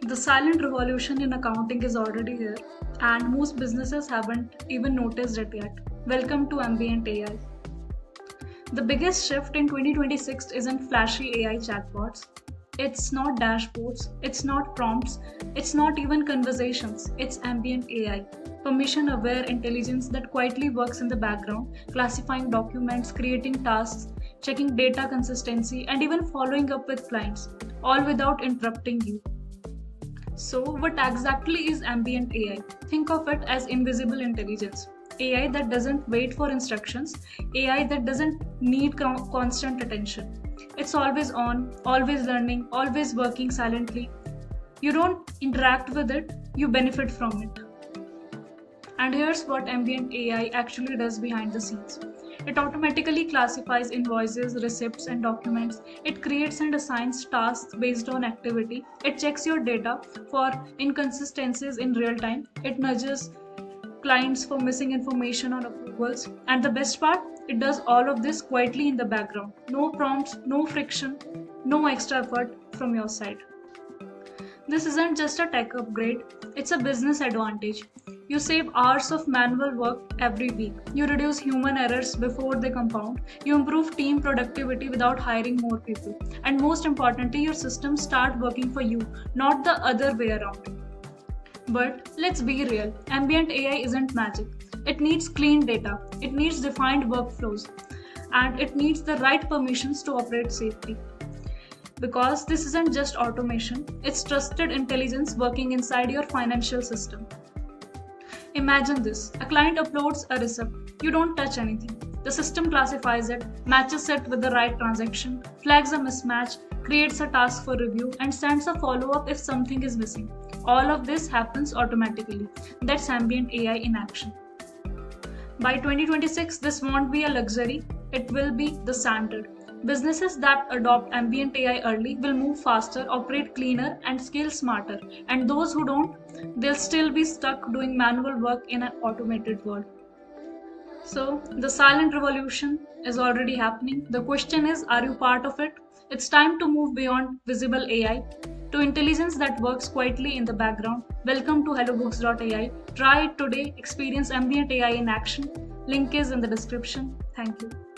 The silent revolution in accounting is already here, and most businesses haven't even noticed it yet. Welcome to Ambient AI. The biggest shift in 2026 isn't flashy AI chatbots. It's not dashboards, it's not prompts, it's not even conversations, it's ambient AI. Permission aware intelligence that quietly works in the background, classifying documents, creating tasks, checking data consistency, and even following up with clients, all without interrupting you. So, what exactly is ambient AI? Think of it as invisible intelligence. AI that doesn't wait for instructions, AI that doesn't need constant attention. It's always on, always learning, always working silently. You don't interact with it, you benefit from it. And here's what ambient AI actually does behind the scenes. It automatically classifies invoices, receipts, and documents. It creates and assigns tasks based on activity. It checks your data for inconsistencies in real time. It nudges clients for missing information on approvals. And the best part, it does all of this quietly in the background. No prompts, no friction, no extra effort from your side. This isn't just a tech upgrade, it's a business advantage. You save hours of manual work every week. You reduce human errors before they compound. You improve team productivity without hiring more people. And most importantly, your systems start working for you, not the other way around. But let's be real, ambient AI isn't magic. It needs clean data, it needs defined workflows, and it needs the right permissions to operate safely. Because this isn't just automation, it's trusted intelligence working inside your financial system. Imagine this, a client uploads a receipt, you don't touch anything. The system classifies it, matches it with the right transaction, flags a mismatch, creates a task for review, and sends a follow up if something is missing. All of this happens automatically. That's ambient AI in action. By 2026, this won't be a luxury, it will be the standard. Businesses that adopt ambient AI early will move faster, operate cleaner, and scale smarter. And those who don't, they'll still be stuck doing manual work in an automated world. So, the silent revolution is already happening. The question is, are you part of it? It's time to move beyond visible AI to intelligence that works quietly in the background. Welcome to HelloBooks.ai. Try it today, experience ambient AI in action. Link is in the description. Thank you.